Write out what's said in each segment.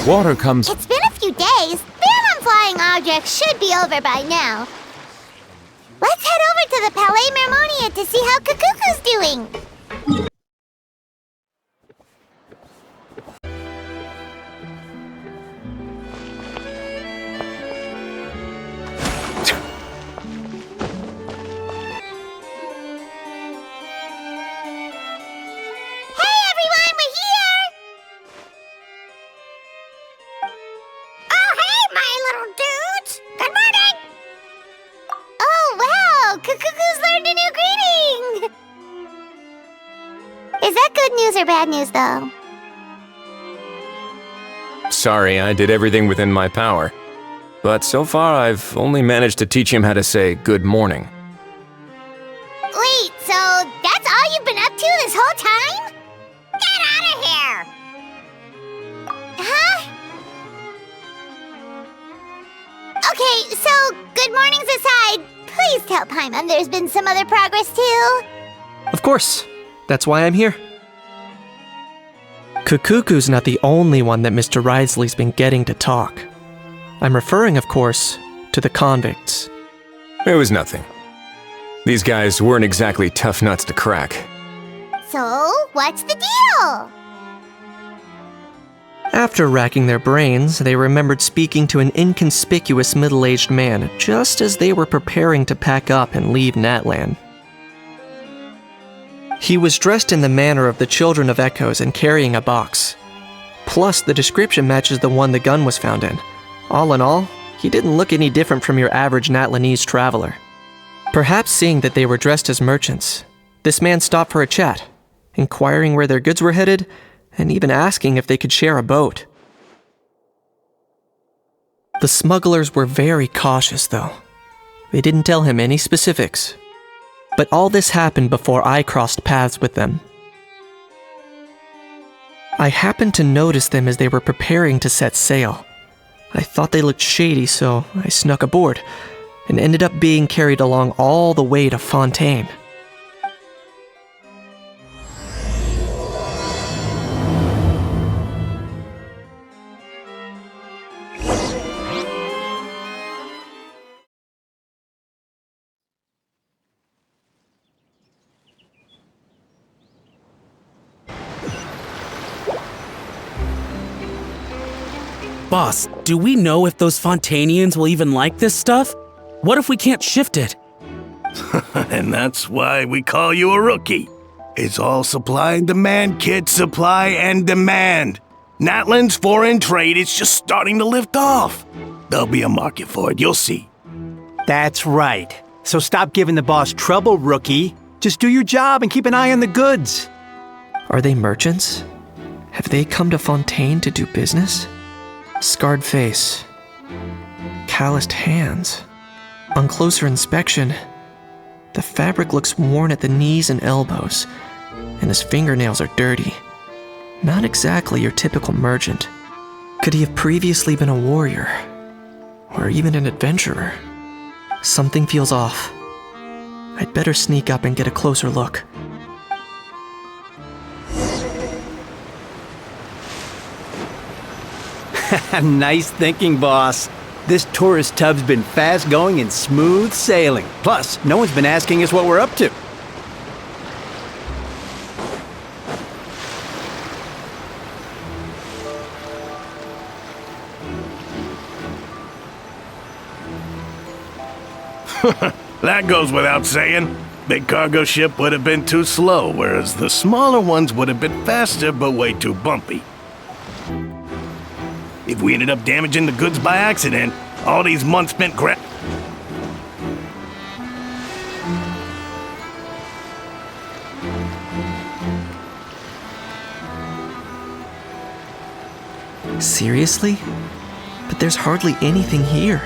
Water comes... It's been a few days. Ban on flying objects should be over by now. Let's head over to the Palais Mermonia to see how Kakuku's doing. Kakuku's learned a new greeting! Is that good news or bad news, though? Sorry, I did everything within my power. But so far, I've only managed to teach him how to say good morning. Wait, so that's all you've been up to this whole time? Get out of here! Huh? Okay, so good mornings aside, please tell Paimon there's been some other progress too. Of course. That's why I'm here. Kakuku's not the only one that Mr. Wriothesley's been getting to talk. I'm referring, of course, to the convicts. It was nothing. These guys weren't exactly tough nuts to crack. So, what's the deal? After racking their brains, they remembered speaking to an inconspicuous middle-aged man just as they were preparing to pack up and leave Natlan. He was dressed in the manner of the Children of Echoes and carrying a box. Plus, the description matches the one the gun was found in. All in all, he didn't look any different from your average Natlanese traveler. Perhaps seeing that they were dressed as merchants, this man stopped for a chat, inquiring where their goods were headed, and even asking if they could share a boat. The smugglers were very cautious, though. They didn't tell him any specifics. But all this happened before I crossed paths with them. I happened to notice them as they were preparing to set sail. I thought they looked shady, so I snuck aboard, and ended up being carried along all the way to Fontaine. Boss, do we know if those Fontainians will even like this stuff? What if we can't shift it? And that's why we call you a rookie. It's all supply and demand, kid. Supply and demand. Natlan's foreign trade is just starting to lift off. There'll be a market for it, you'll see. That's right. So stop giving the boss trouble, rookie. Just do your job and keep an eye on the goods. Are they merchants? Have they come to Fontaine to do business? Scarred face, calloused hands. On closer inspection, the fabric looks worn at the knees and elbows, and his fingernails are dirty. Not exactly your typical merchant. Could he have previously been a warrior? Or even an adventurer? Something feels off. I'd better sneak up and get a closer look. Nice thinking, boss. This tourist tub's been fast-going and smooth sailing. Plus, no one's been asking us what we're up to. That goes without saying. Big cargo ship would have been too slow, whereas the smaller ones would have been faster but way too bumpy. If we ended up damaging the goods by accident, all these months spent Seriously? But there's hardly anything here.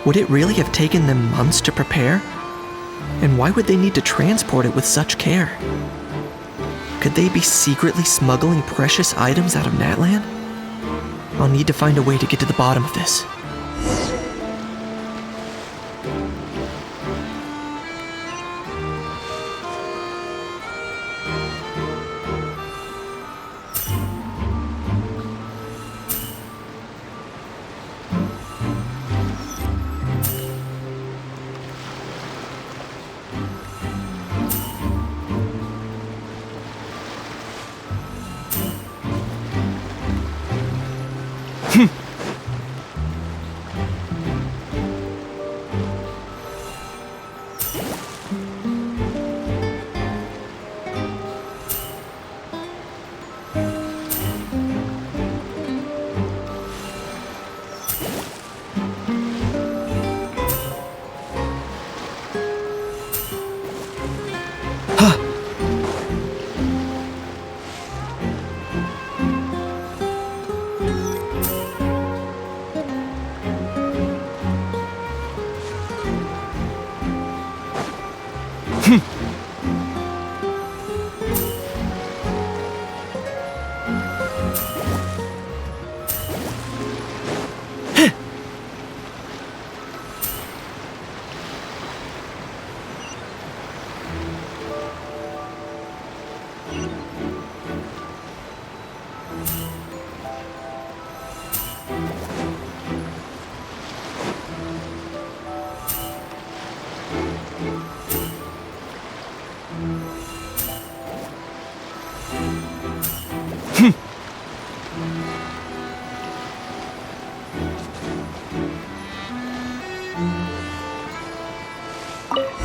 Would it really have taken them months to prepare? And why would they need to transport it with such care? Could they be secretly smuggling precious items out of Natlan? I'll need to find a way to get to the bottom of this.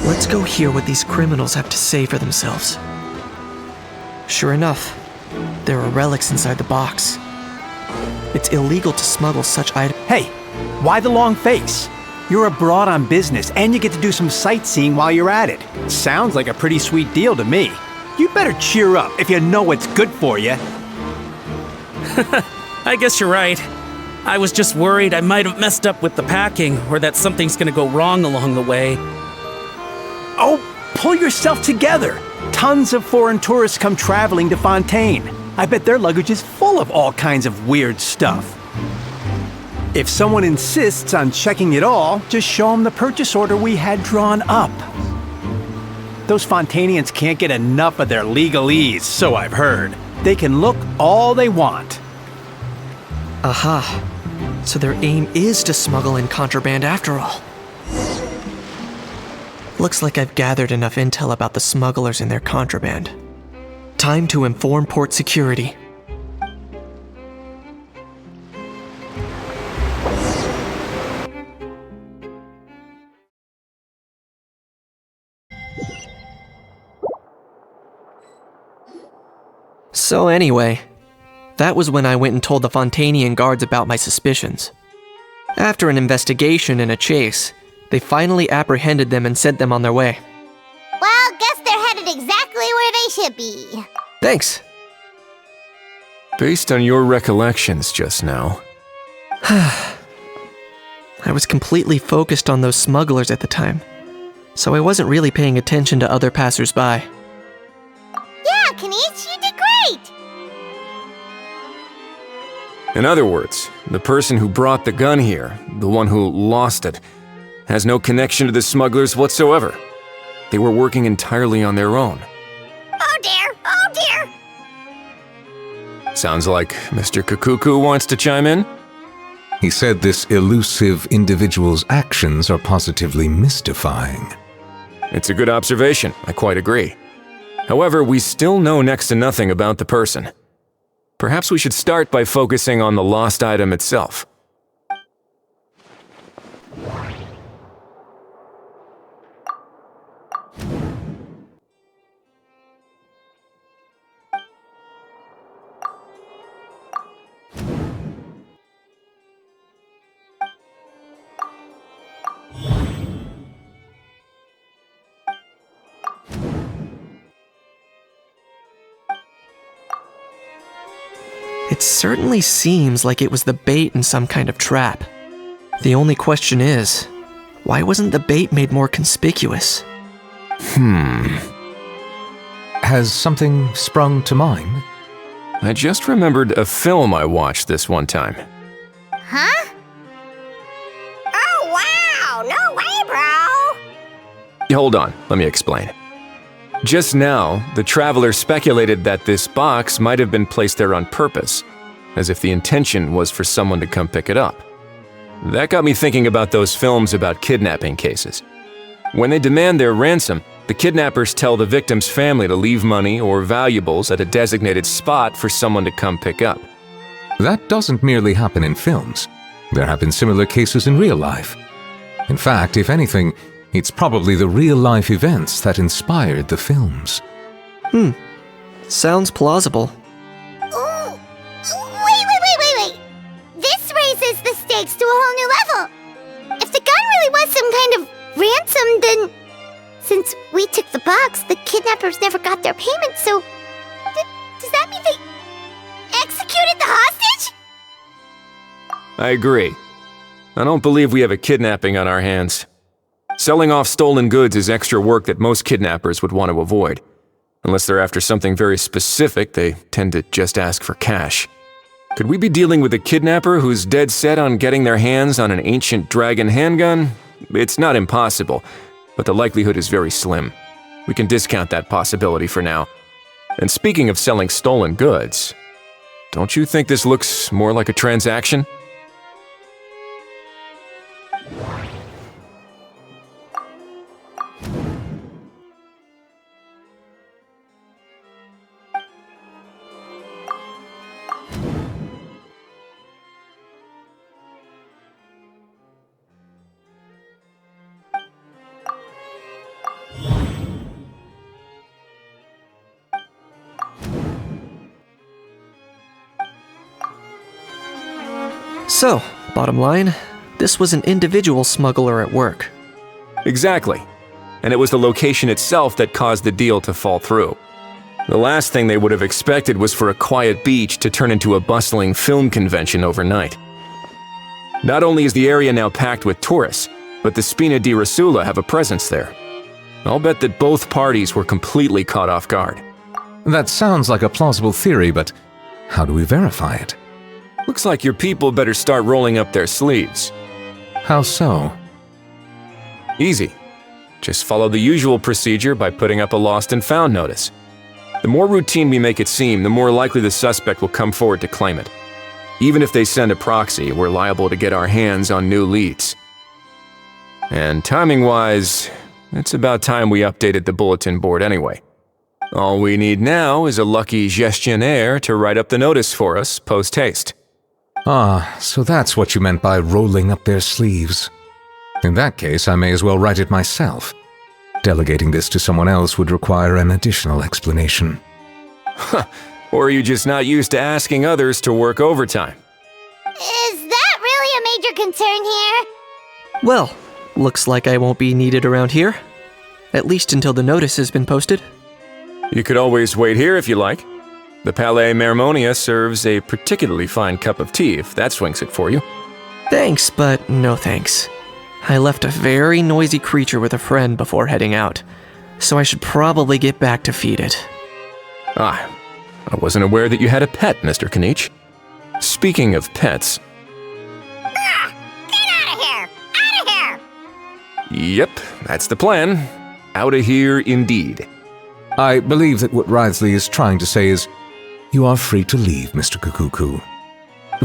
Let's go hear what these criminals have to say for themselves. Sure enough, there are relics inside the box. It's illegal to smuggle such items. Hey, why the long face? You're abroad on business, and you get to do some sightseeing while you're at it. Sounds like a pretty sweet deal to me. You better cheer up if you know what's good for you. I guess you're right. I was just worried I might have messed up with the packing, or that something's gonna go wrong along the way. Oh, pull yourself together. Tons of foreign tourists come traveling to Fontaine. I bet their luggage is full of all kinds of weird stuff. If someone insists on checking it all, just show them the purchase order we had drawn up. Those Fontainians can't get enough of their legalese, so I've heard. They can look all they want. Aha. So their aim is to smuggle in contraband after all. Looks like I've gathered enough intel about the smugglers and their contraband. Time to inform port security. So anyway, that was when I went and told the Fontainian guards about my suspicions. After an investigation and a chase, they finally apprehended them and sent them on their way. Well, guess they're headed exactly where they should be. Thanks. Based on your recollections just now, I was completely focused on those smugglers at the time, so I wasn't really paying attention to other passersby. Yeah, Kanish, you did great! in other words, the person who brought the gun here, the one who lost it, has no connection to the smugglers whatsoever. They were working entirely on their own. Oh dear, oh dear! Sounds like Mr. Kakuku wants to chime in? He said this elusive individual's actions are positively mystifying. It's a good observation, I quite agree. However, we still know next to nothing about the person. Perhaps we should start by focusing on the lost item itself. It certainly seems like it was the bait in some kind of trap. The only question is, why wasn't the bait made more conspicuous? Has something sprung to mind? I just remembered a film I watched this one time. Huh? Oh wow, no way, bro! Hold on, let me explain. Just now, the traveler speculated that this box might have been placed there on purpose, as if the intention was for someone to come pick it up. That got me thinking about those films about kidnapping cases. When they demand their ransom, the kidnappers tell the victim's family to leave money or valuables at a designated spot for someone to come pick up. That doesn't merely happen in films. There have been similar cases in real life. In fact, if anything, it's probably the real-life events that inspired the films. Sounds plausible. Ooh. Wait. This raises the stakes to a whole new level. If the gun really was some kind of ransom, then since we took the box, the kidnappers never got their payment, so does that mean they executed the hostage? I agree. I don't believe we have a kidnapping on our hands. Selling off stolen goods is extra work that most kidnappers would want to avoid. Unless they're after something very specific, they tend to just ask for cash. Could we be dealing with a kidnapper who's dead set on getting their hands on an ancient dragon handgun? It's not impossible, but the likelihood is very slim. We can discount that possibility for now. And speaking of selling stolen goods, don't you think this looks more like a transaction? So, bottom line, this was an individual smuggler at work. Exactly. And it was the location itself that caused the deal to fall through. The last thing they would have expected was for a quiet beach to turn into a bustling film convention overnight. Not only is the area now packed with tourists, but the Spina di Rosula have a presence there. I'll bet that both parties were completely caught off guard. That sounds like a plausible theory, but how do we verify it? Looks like your people better start rolling up their sleeves. How so? Easy. Just follow the usual procedure by putting up a lost and found notice. The more routine we make it seem, the more likely the suspect will come forward to claim it. Even if they send a proxy, we're liable to get our hands on new leads. And timing-wise, it's about time we updated the bulletin board anyway. All we need now is a lucky gestionnaire to write up the notice for us post-haste. Ah, so that's what you meant by rolling up their sleeves. In that case, I may as well write it myself. Delegating this to someone else would require an additional explanation. Or are you just not used to asking others to work overtime? Is that really a major concern here? Well, looks like I won't be needed around here. At least until the notice has been posted. You could always wait here if you like. The Palais Mermonia serves a particularly fine cup of tea if that swings it for you. Thanks, but no thanks. I left a very noisy creature with a friend before heading out, so I should probably get back to feed it. Ah, I wasn't aware that you had a pet, Mr. Kanich. Speaking of pets... Get out of here! Out of here! Yep, that's the plan. Outta here indeed. I believe that what Wriothesley is trying to say is, you are free to leave, Mr. Kukuku.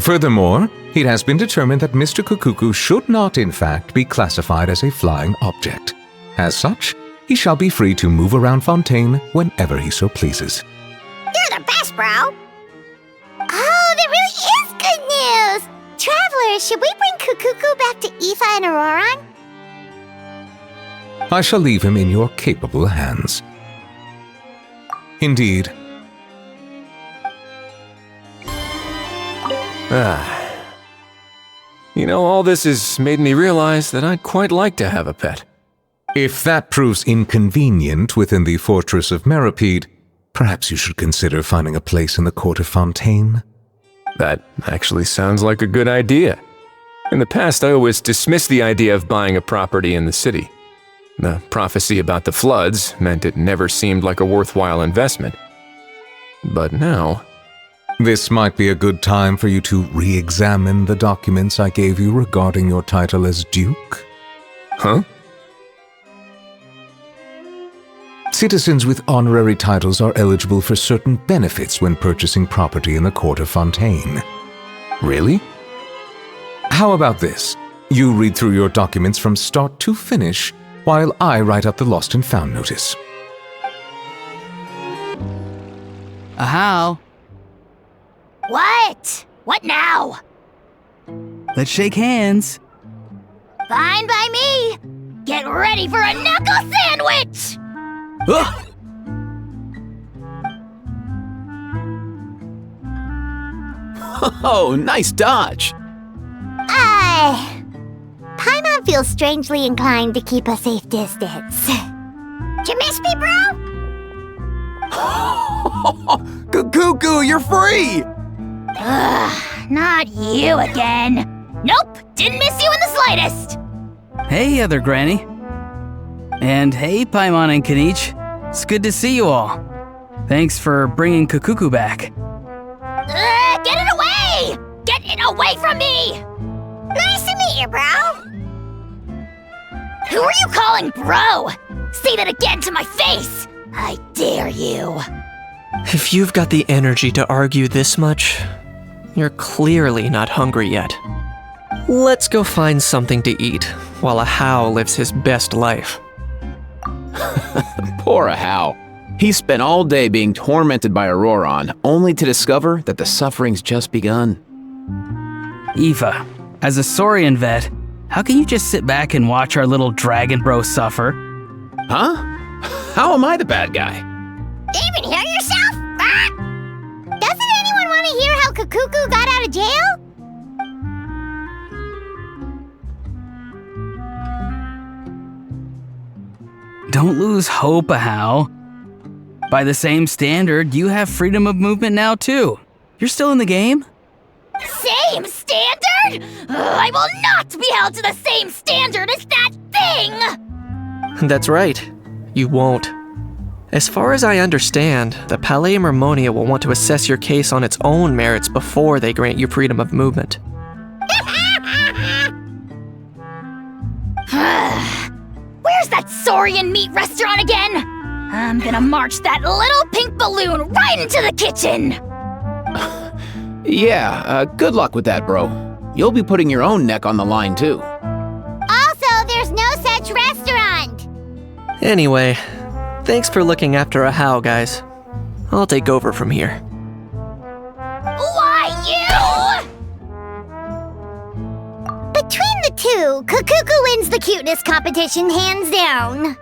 Furthermore, it has been determined that Mr. Kukuku should not, in fact, be classified as a flying object. As such, he shall be free to move around Fontaine whenever he so pleases. You're the best, bro! Oh, that really is good news! Travelers, should we bring Kukuku back to Aoife and Auroran? I shall leave him in your capable hands. Indeed. You know, all this has made me realize that I'd quite like to have a pet. If that proves inconvenient within the fortress of Meripede, perhaps you should consider finding a place in the court of Fontaine. That actually sounds like a good idea. In the past, I always dismissed the idea of buying a property in the city. The prophecy about the floods meant it never seemed like a worthwhile investment. But now... This might be a good time for you to re-examine the documents I gave you regarding your title as Duke. Huh? Citizens with honorary titles are eligible for certain benefits when purchasing property in the court of Fontaine. Really? How about this? You read through your documents from start to finish, while I write up the lost and found notice. How? What? What now? Let's shake hands. Fine by me! Get ready for a knuckle sandwich! Ugh! Oh, nice dodge! Paimon feels strangely inclined to keep a safe distance. Did you miss me, bro? Cuckoo, you're free! Ugh, not you again. Nope, didn't miss you in the slightest. Hey, other granny. And hey, Paimon and Kanich. It's good to see you all. Thanks for bringing Kukuku back. Get it away! Get it away from me! Nice to meet you, bro. Who are you calling bro? Say that again to my face! I dare you. If you've got the energy to argue this much, you're clearly not hungry yet. Let's go find something to eat while Ahau lives his best life. Poor Ahau. He spent all day being tormented by Auroran, only to discover that the suffering's just begun. Aoife, as a Saurian vet, how can you just sit back and watch our little dragon bro suffer? Huh? How am I the bad guy? Even hear yourself? Doesn't anyone want to hear how Kukuku got out of jail? don't lose hope, Ahau. By the same standard, you have freedom of movement now, too. You're still in the game? Same standard? I will not be held to the same standard as that thing! That's right. You won't. As far as I understand, the Palais Mermonia will want to assess your case on its own merits before they grant you freedom of movement. Where's that Saurian meat restaurant again? I'm gonna march that little pink balloon right into the kitchen! Yeah, good luck with that, bro. You'll be putting your own neck on the line, too. Also, there's no such restaurant! Anyway, thanks for looking after Ahau, guys. I'll take over from here. Why, you? Between the two, Kukuku wins the cuteness competition hands down.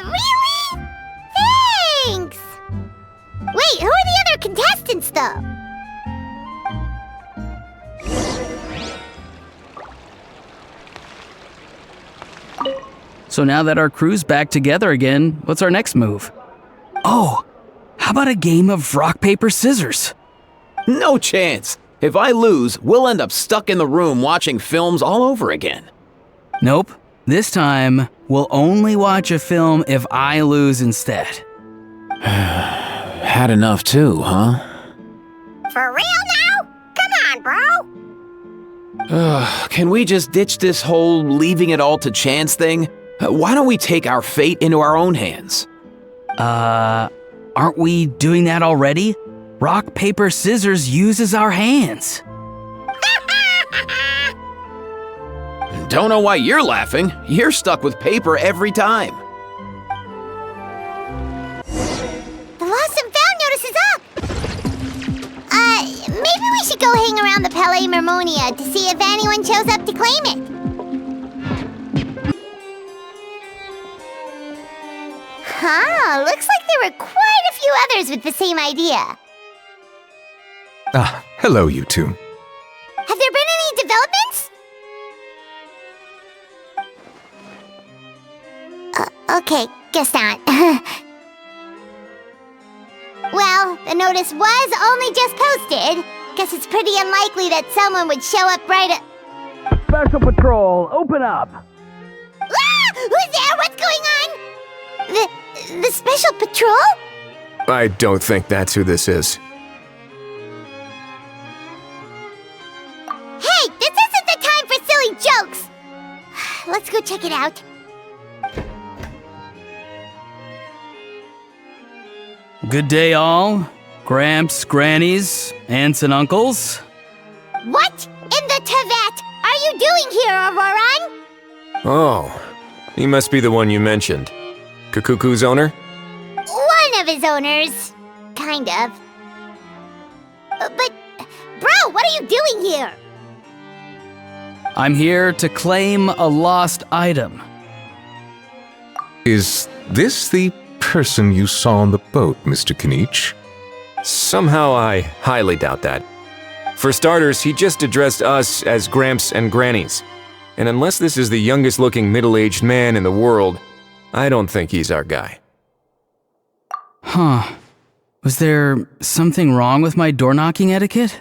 Really? Thanks! Wait, who are the other contestants, though? So now that our crew's back together again, what's our next move? Oh, how about a game of rock, paper, scissors? No chance. If I lose, we'll end up stuck in the room watching films all over again. Nope. This time, we'll only watch a film if I lose instead. Had enough too, huh? For real now? Come on, bro! Can we just ditch this whole leaving it all to chance thing? Why don't we take our fate into our own hands? Aren't we doing that already? Rock, paper, scissors uses our hands. Don't know why you're laughing. You're stuck with paper every time. The lost and found notice is up! Maybe we should go hang around the Palais Mermonia to see if anyone shows up to claim it. Huh, looks like there were quite a few others with the same idea. Ah, hello, you two. Have there been any developments? Okay, guess not. Well, the notice was only just posted. Guess it's pretty unlikely that someone would show up right at... Special Patrol, open up! Ah! Who's there? What's going on? The Special Patrol? I don't think that's who this is. Hey, this isn't the time for silly jokes! Let's go check it out. Good day, all. Gramps, grannies, aunts, and uncles. What in the Tevat are you doing here, Auroran? Oh, he must be the one you mentioned. Kukuku's owner? One of his owners. Kind of. But, bro, what are you doing here? I'm here to claim a lost item. Is this the person you saw on the boat, Mr. Kinich? Somehow I highly doubt that. For starters, he just addressed us as Gramps and Grannies. And unless this is the youngest looking middle-aged man in the world, I don't think he's our guy. Huh. Was there something wrong with my door-knocking etiquette?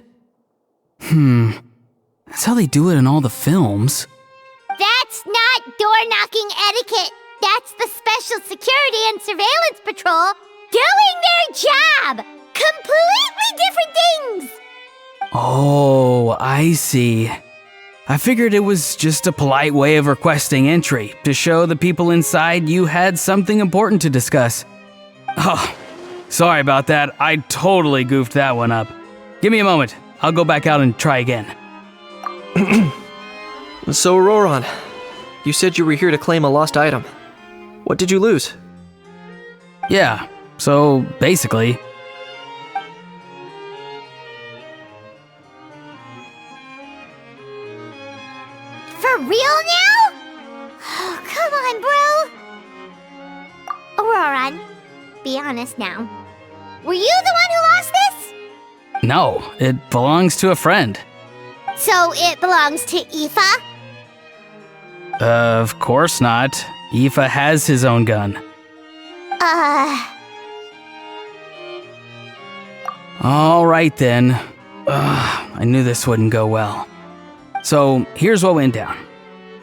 That's how they do it in all the films. That's not door-knocking etiquette. That's the Special Security and Surveillance Patrol doing their job! Completely different things! Oh, I see. I figured it was just a polite way of requesting entry to show the people inside you had something important to discuss. Oh, sorry about that. I totally goofed that one up. Give me a moment. I'll go back out and try again. So, Auroran, you said you were here to claim a lost item. What did you lose? Yeah, so basically... For real now? Oh, come on, bro. Auroran, be honest now. Were you the one who lost this? No, it belongs to a friend. So it belongs to Aoife? Of course not. Aoife has his own gun. All right then. I knew this wouldn't go well. So here's what went down.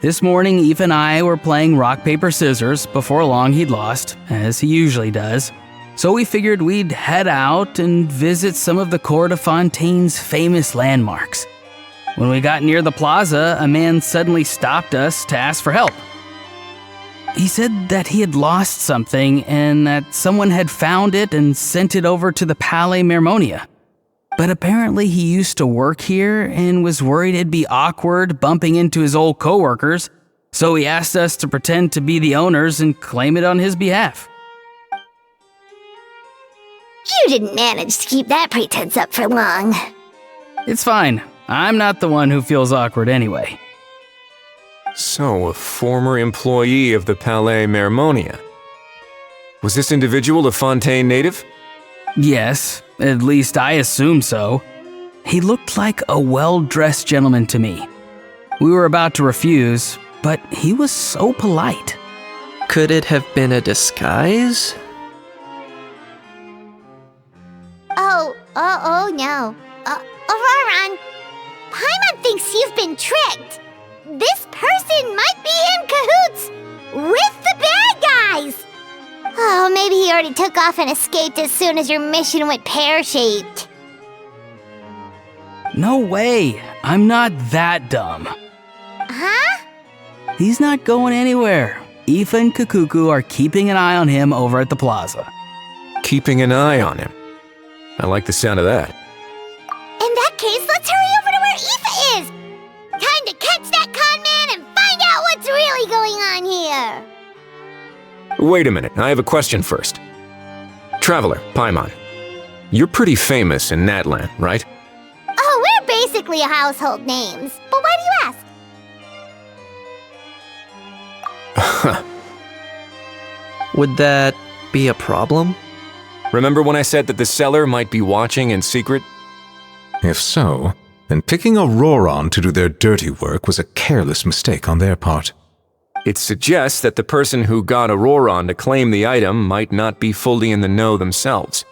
This morning, Aoife and I were playing rock, paper, scissors. Before long, he'd lost, as he usually does. So we figured we'd head out and visit some of the Court of Fontaine's famous landmarks. When we got near the plaza, a man suddenly stopped us to ask for help. He said that he had lost something and that someone had found it and sent it over to the Palais Mermonia. But apparently he used to work here and was worried it'd be awkward bumping into his old coworkers, so he asked us to pretend to be the owners and claim it on his behalf. You didn't manage to keep that pretense up for long. It's fine. I'm not the one who feels awkward anyway. So, a former employee of the Palais Mermonia. Was this individual a Fontaine native? Yes, at least I assume so. He looked like a well-dressed gentleman to me. We were about to refuse, but he was so polite. Could it have been a disguise? Oh no. Auroron, Paimon thinks you've been tricked. This person might be in cahoots with the bad guys. Oh, maybe he already took off and escaped as soon as your mission went pear-shaped. No way. I'm not that dumb. Huh? He's not going anywhere. Aoife and Kakuku are keeping an eye on him over at the plaza. Keeping an eye on him. I like the sound of that. In that case, let's hurry over to where Aoife is. Time to catch that con man and find out what's really going on here. Wait a minute, I have a question first. Traveler, Paimon, you're pretty famous in Natlan, right? Oh, we're basically household names. But why do you ask? Would that be a problem? Remember when I said that the seller might be watching in secret? If so, then picking Auroron to do their dirty work was a careless mistake on their part. It suggests that the person who got Auroron to claim the item might not be fully in the know themselves.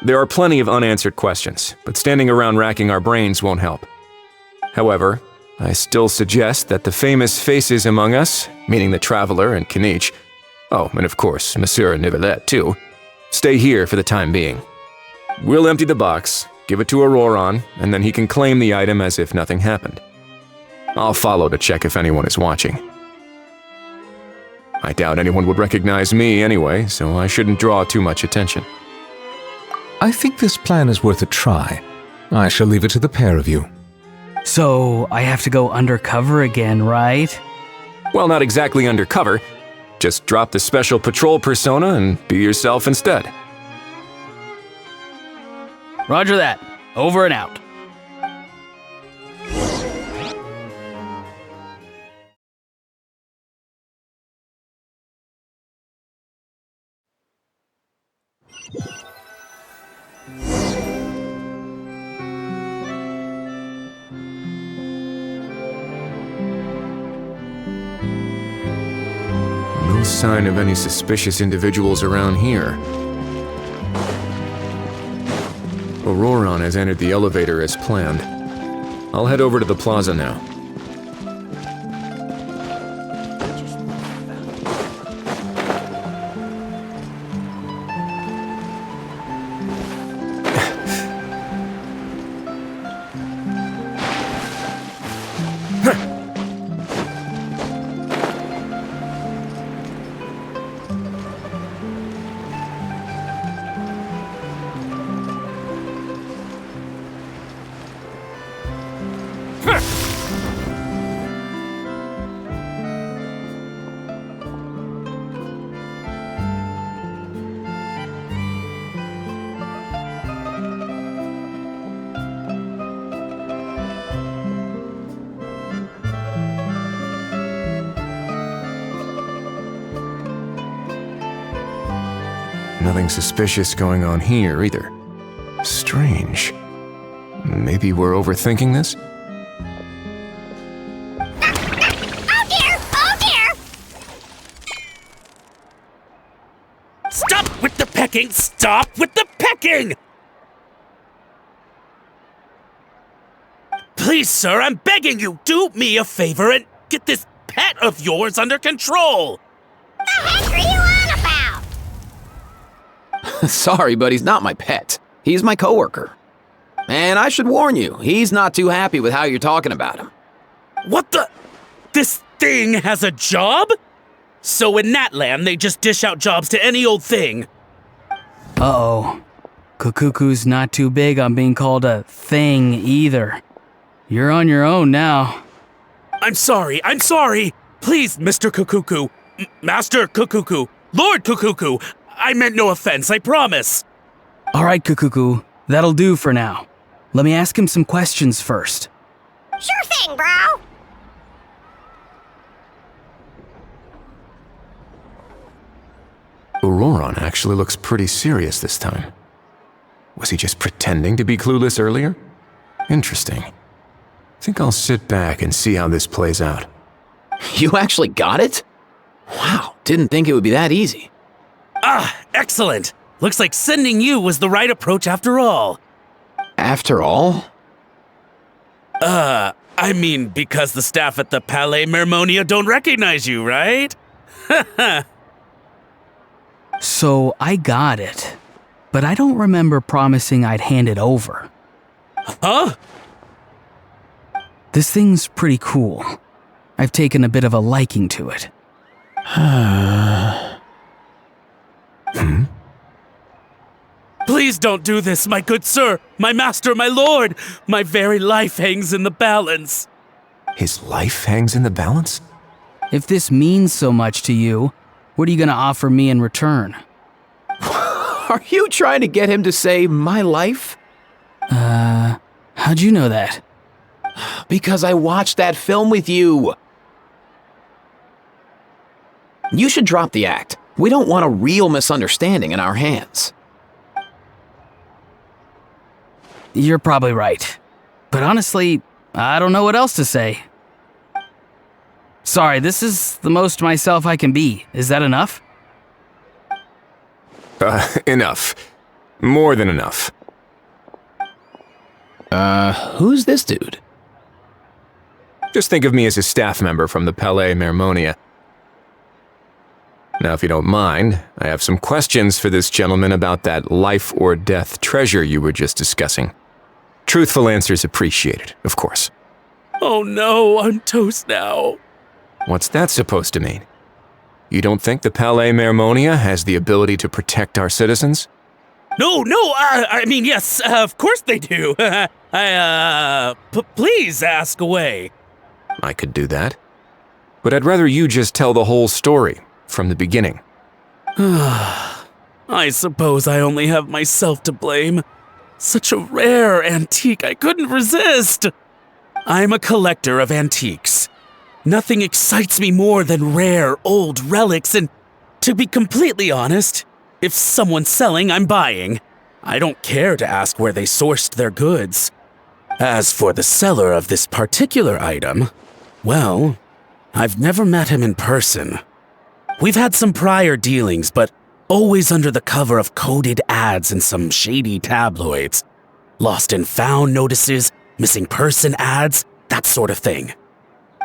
There are plenty of unanswered questions, but standing around racking our brains won't help. However, I still suggest that the famous faces among us, meaning the Traveler and Kinich, oh, and of course, Monsieur Nivelet too, stay here for the time being. We'll empty the box, give it to Auroron, and then he can claim the item as if nothing happened. I'll follow to check if anyone is watching. I doubt anyone would recognize me anyway, so I shouldn't draw too much attention. I think this plan is worth a try. I shall leave it to the pair of you. So I have to go undercover again, right? Well, not exactly undercover. Just drop the special patrol persona and be yourself instead. Roger that. Over and out. No sign of any suspicious individuals around here. Auroron has entered the elevator as planned. I'll head over to the plaza now. Nothing suspicious going on here either. Strange. Maybe we're overthinking this? Oh dear! Oh pecking! Stop with the pecking! Please, sir, I'm begging you, do me a favor and get this pet of yours under control! The heck are you on about? Sorry, but he's not my pet. He's my coworker. And I should warn you, he's not too happy with how you're talking about him. What the? This thing has a job? So in Natland, they just dish out jobs to any old thing. Uh-oh. Kukuku's not too big on being called a thing either. You're on your own now. I'm sorry. Please, Mr. Kukuku. Master Kukuku. Lord Kukuku. I meant no offense, I promise. All right, Kukuku. That'll do for now. Let me ask him some questions first. Sure thing, bro. Auroron actually looks pretty serious this time. Was he just pretending to be clueless earlier? Interesting. Think I'll sit back and see how this plays out. You actually got it? Wow, didn't think it would be that easy. Ah, excellent. Looks like sending you was the right approach after all. After all? I mean, because the staff at the Palais Mermonia don't recognize you, right? So I got it, but I don't remember promising I'd hand it over. Huh? This thing's pretty cool. I've taken a bit of a liking to it. Please don't do this, my good sir, my master, my lord. My very life hangs in the balance. His life hangs in the balance? If this means so much to you, what are you gonna offer me in return? Are you trying to get him to say my life? How'd you know that? Because I watched that film with you. You should drop the act. We don't want a real misunderstanding in our hands. You're probably right. But honestly, I don't know what else to say. Sorry, this is the most myself I can be. Is that enough? Enough. More than enough. Who's this dude? Just think of me as a staff member from the Palais Mermonia. Now, if you don't mind, I have some questions for this gentleman about that life or death treasure you were just discussing. Truthful answers appreciated, of course. Oh no, I'm toast now. What's that supposed to mean? You don't think the Palais Mermonia has the ability to protect our citizens? No, I mean, yes, of course they do. Please ask away. I could do that. But I'd rather you just tell the whole story, from the beginning. I suppose I only have myself to blame. Such a rare antique, I couldn't resist. I'm a collector of antiques. Nothing excites me more than rare, old relics, and to be completely honest, if someone's selling, I'm buying. I don't care to ask where they sourced their goods. As for the seller of this particular item, well, I've never met him in person. We've had some prior dealings, but always under the cover of coded ads in some shady tabloids. Lost and found notices, missing person ads, that sort of thing.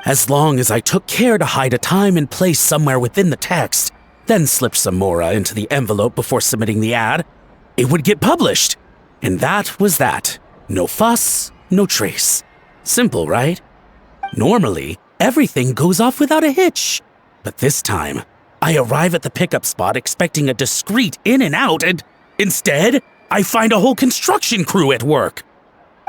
As long as I took care to hide a time and place somewhere within the text, then slip some mora into the envelope before submitting the ad, it would get published. And that was that. No fuss, no trace. Simple, right? Normally, everything goes off without a hitch. But this time, I arrive at the pickup spot expecting a discreet in and out, and instead, I find a whole construction crew at work.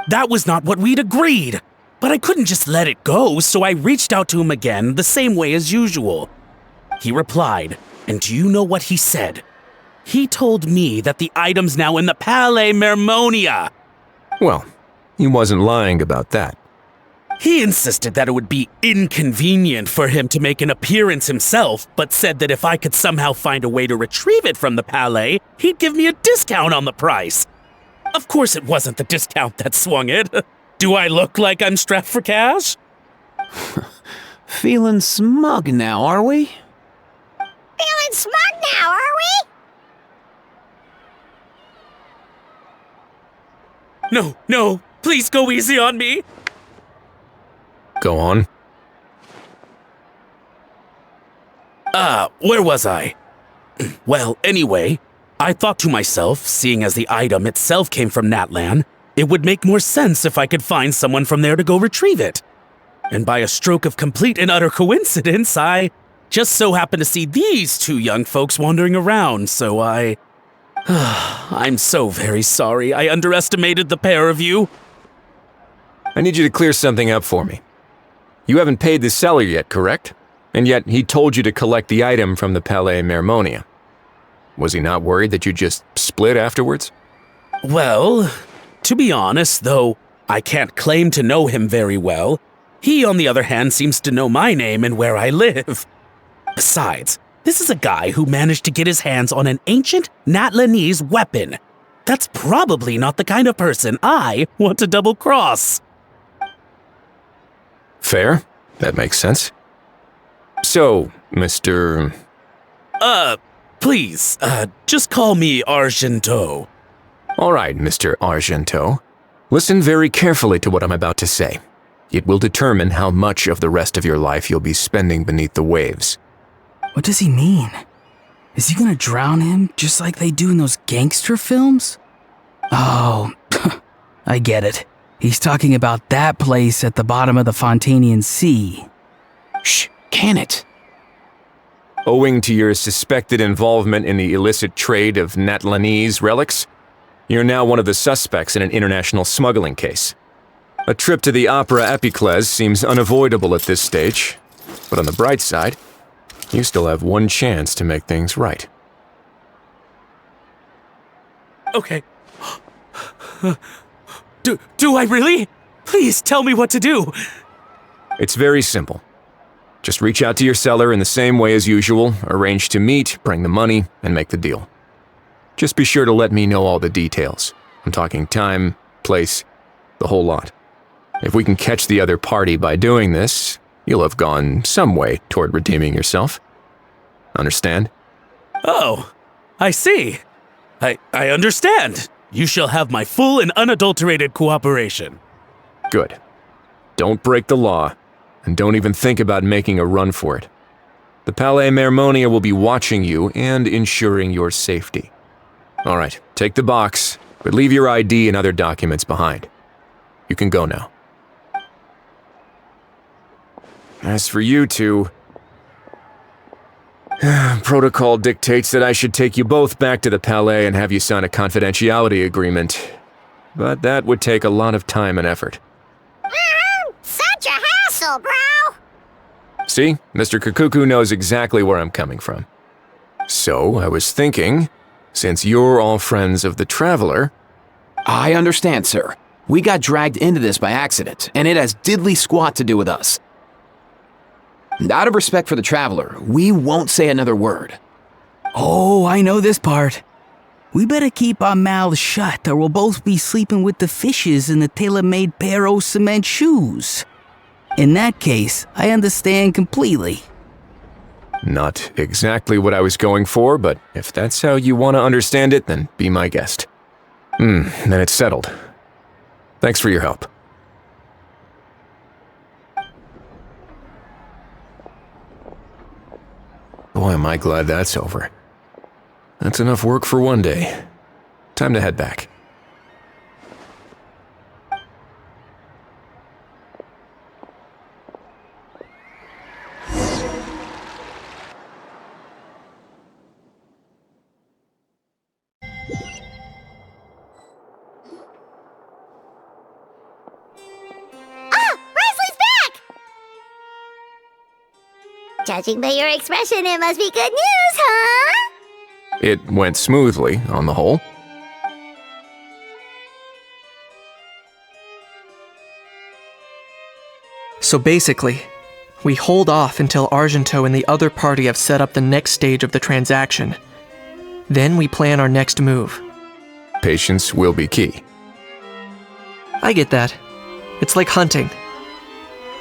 That was not what we'd agreed, but I couldn't just let it go, so I reached out to him again the same way as usual. He replied, and do you know what he said? He told me that the item's now in the Palais Mermonia. Well, he wasn't lying about that. He insisted that it would be inconvenient for him to make an appearance himself, but said that if I could somehow find a way to retrieve it from the Palais, he'd give me a discount on the price. Of course it wasn't the discount that swung it. Do I look like I'm strapped for cash? Feeling smug now, are we? Feeling smug now, are we? No, please go easy on me. Go on. Where was I? Well, anyway, I thought to myself, seeing as the item itself came from Natlan, it would make more sense if I could find someone from there to go retrieve it. And by a stroke of complete and utter coincidence, I just so happened to see these two young folks wandering around, so I'm so very sorry I underestimated the pair of you. I need you to clear something up for me. You haven't paid the seller yet, correct? And yet he told you to collect the item from the Palais Mermonia. Was he not worried that you just split afterwards? Well, to be honest, though I can't claim to know him very well, he, on the other hand, seems to know my name and where I live. Besides, this is a guy who managed to get his hands on an ancient Natlanese weapon. That's probably not the kind of person I want to double-cross. Fair. That makes sense. So, Mr. Please, just call me Argento. All right, Mr. Argento. Listen very carefully to what I'm about to say. It will determine how much of the rest of your life you'll be spending beneath the waves. What does he mean? Is he gonna drown him just like they do in those gangster films? Oh, I get it. He's talking about that place at the bottom of the Fontanian Sea. Shh, can it? Owing to your suspected involvement in the illicit trade of Natlanese relics, you're now one of the suspects in an international smuggling case. A trip to the Opera Epiclese seems unavoidable at this stage, but on the bright side, you still have one chance to make things right. Okay. Do I really? Please tell me what to do. It's very simple. Just reach out to your seller in the same way as usual, arrange to meet, bring the money, and make the deal. Just be sure to let me know all the details. I'm talking time, place, the whole lot. If we can catch the other party by doing this, you'll have gone some way toward redeeming yourself. Understand? Oh, I see. I understand. You shall have my full and unadulterated cooperation. Good. Don't break the law, and don't even think about making a run for it. The Palais Mermonia will be watching you and ensuring your safety. All right, take the box, but leave your ID and other documents behind. You can go now. As for you two, protocol dictates that I should take you both back to the Palais and have you sign a confidentiality agreement. But that would take a lot of time and effort. Such a hassle, bro! See, Mr. Kukuku knows exactly where I'm coming from. So, I was thinking, since you're all friends of the Traveler... I understand, sir. We got dragged into this by accident, and it has diddly squat to do with us. Out of respect for the Traveler, we won't say another word. Oh, I know this part. We better keep our mouths shut or we'll both be sleeping with the fishes in the tailor-made pair of cement shoes. In that case, I understand completely. Not exactly what I was going for, but if that's how you want to understand it, then be my guest. Then it's settled. Thanks for your help. Boy, am I glad that's over. That's enough work for one day. Time to head back. Judging by your expression, it must be good news, huh? It went smoothly, on the whole. So basically, we hold off until Argento and the other party have set up the next stage of the transaction. Then we plan our next move. Patience will be key. I get that. It's like hunting.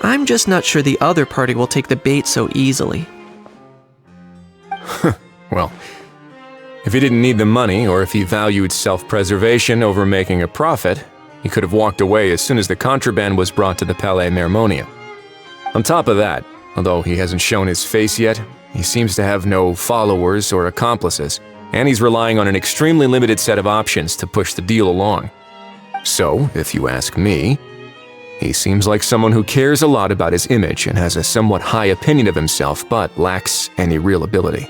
I'm just not sure the other party will take the bait so easily. Well, if he didn't need the money, or if he valued self-preservation over making a profit, He could have walked away as soon as the contraband was brought to the Palais Mermonium. On top of that, although he hasn't shown his face yet, he seems to have no followers or accomplices, and he's relying on an extremely limited set of options to push the deal along. So, if you ask me, he seems like someone who cares a lot about his image and has a somewhat high opinion of himself but lacks any real ability.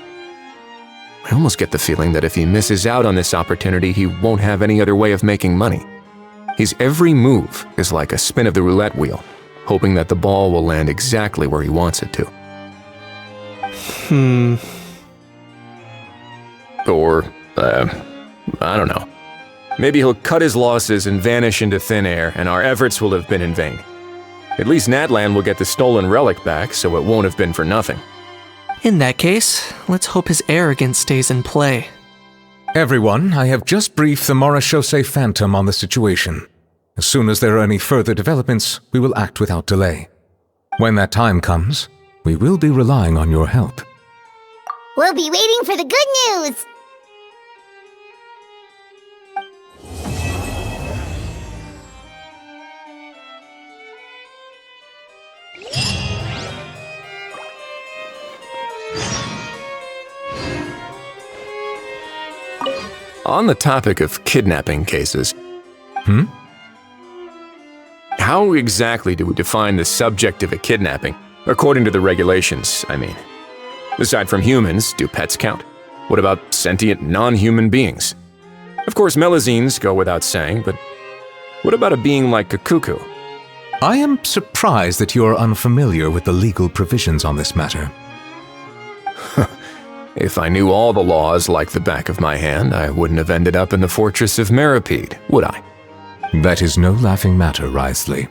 I almost get the feeling that if he misses out on this opportunity, he won't have any other way of making money. His every move is like a spin of the roulette wheel, hoping that the ball will land exactly where he wants it to. Or, I don't know. Maybe he'll cut his losses and vanish into thin air, and our efforts will have been in vain. At least Natlan will get the stolen relic back, so it won't have been for nothing. In that case, let's hope his arrogance stays in play. Everyone, I have just briefed the Morishose Phantom on the situation. As soon as there are any further developments, we will act without delay. When that time comes, we will be relying on your help. We'll be waiting for the good news! On the topic of kidnapping cases, how exactly do we define the subject of a kidnapping? According to the regulations, I mean. Aside from humans, do pets count? What about sentient non-human beings? Of course, Melazines go without saying, but what about a being like Kukuku? I am surprised that you are unfamiliar with the legal provisions on this matter. If I knew all the laws like the back of my hand, I wouldn't have ended up in the fortress of Meripede, would I? That is no laughing matter, Wriothesley.